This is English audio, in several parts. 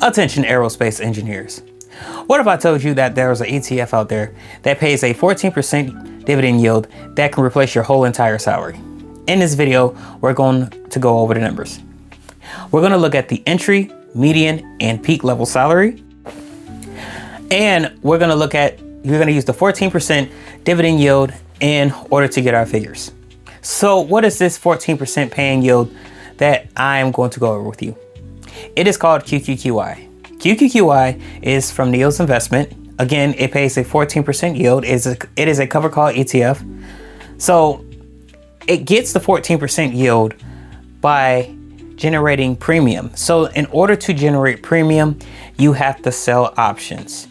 Attention aerospace engineers. What if I told you that there's an ETF out there that pays a 14% dividend yield that can replace your whole entire salary? In this video, we're going to go over the numbers. We're going to look at the entry, median, and peak level salary. And we're going to look at, you're going to use the 14% dividend yield in order to get our figures. So what is this 14% paying yield that I'm going to go over with you? It is called QQQI. QQQI is from Neil's investment. Again, it pays a 14% yield. It is a cover call ETF. So it gets the 14% yield by generating premium. So in order to generate premium, you have to sell options.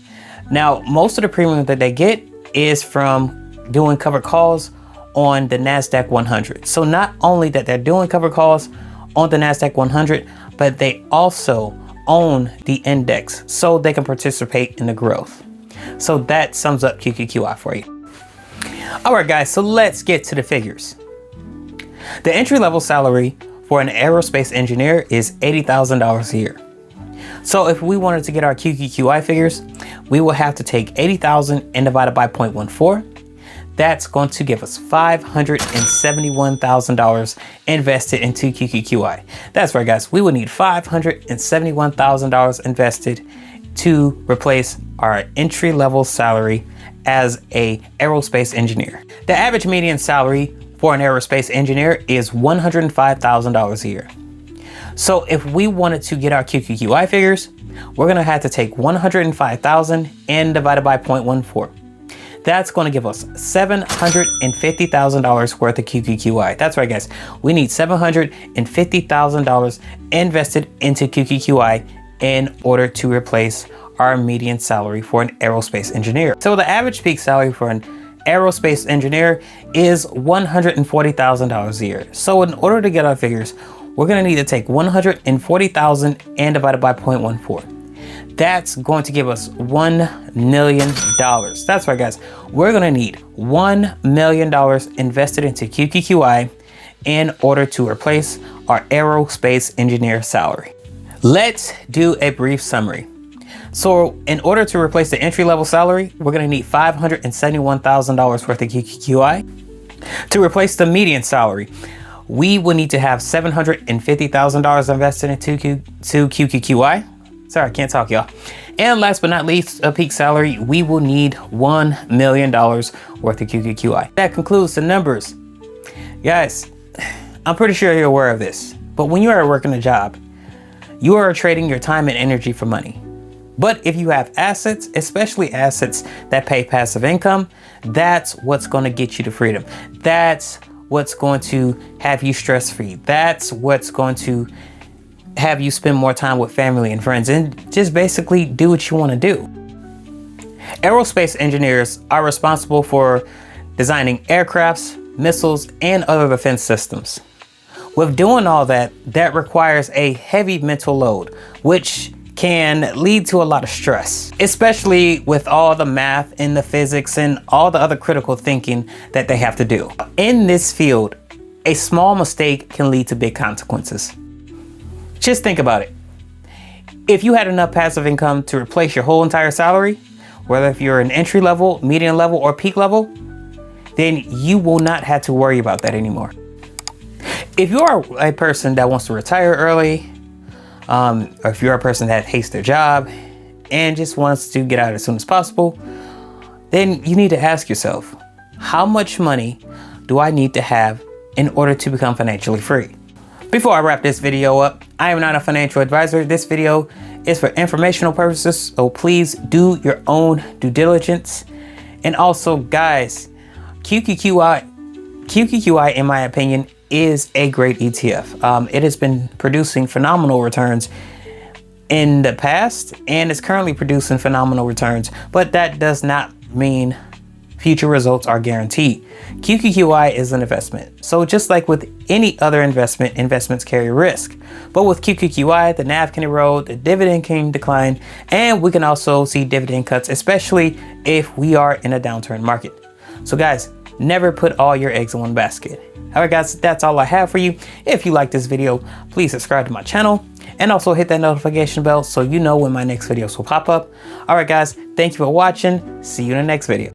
Now, most of the premium that they get is from doing covered calls on the NASDAQ 100. So not only that they're doing covered calls on the NASDAQ 100, but they also own the index so they can participate in the growth. So that sums up QQQI for you. All right, guys, so let's get to the figures. The entry level salary for an aerospace engineer is $80,000 a year. So if we wanted to get our QQQI figures, we will have to take 80,000 and divide it by 0.14. That's going to give us $571,000 invested into QQQI. That's right, guys. We will need $571,000 invested to replace our entry-level salary as a aerospace engineer. The average median salary for an aerospace engineer is $105,000 a year. So if we wanted to get our QQQI figures, we're going to have to take 105,000 and divide it by 0.14. That's going to give us $750,000 worth of QQQI. That's right, guys. We need $750,000 invested into QQQI in order to replace our median salary for an aerospace engineer. So the average peak salary for an aerospace engineer is $140,000 a year. So in order to get our figures, we're going to need to take 140,000 and divide it by 0.14. That's going to give us $1 million. That's right, guys. We're going to need $1 million invested into QQQI in order to replace our aerospace engineer salary. Let's do a brief summary. So in order to replace the entry-level salary, we're going to need $571,000 worth of QQQI. To replace the median salary, we will need to have $750,000 invested into QQQI. Sorry, I can't talk, y'all. And last but not least, a peak salary, we will need $1 million worth of QQQI. That concludes the numbers. Guys, I'm pretty sure you're aware of this, but when you are working a job, you are trading your time and energy for money. But if you have assets, especially assets that pay passive income, that's what's going to get you to freedom. That's what's going to have you stress-free. That's what's going to have you spend more time with family and friends and just basically do what you want to do. Aerospace engineers are responsible for designing aircrafts, missiles, and other defense systems. With doing all that, that requires a heavy mental load, which can lead to a lot of stress, especially with all the math and the physics and all the other critical thinking that they have to do. In this field, a small mistake can lead to big consequences. Just think about it. If you had enough passive income to replace your whole entire salary, whether if you're an entry level, median level, or peak level, then you will not have to worry about that anymore. If you are a person that wants to retire early, or if you're a person that hates their job and just wants to get out as soon as possible, then you need to ask yourself, how much money do I need to have in order to become financially free? Before I wrap this video up, I am not a financial advisor. This video is for informational purposes, so please do your own due diligence. And also, guys, QQQI, in my opinion, is a great ETF. It has been producing phenomenal returns in the past and is currently producing phenomenal returns, but that does not mean future results are guaranteed. QQQI is an investment. So just like with any other investment, investments carry risk. But with QQQI, the NAV can erode, the dividend can decline, and we can also see dividend cuts, especially if we are in a downturn market. So guys, never put all your eggs in one basket. All right, guys, that's all I have for you. If you like this video, please subscribe to my channel and also hit that notification bell so you know when my next videos will pop up. All right, guys, thank you for watching. See you in the next video.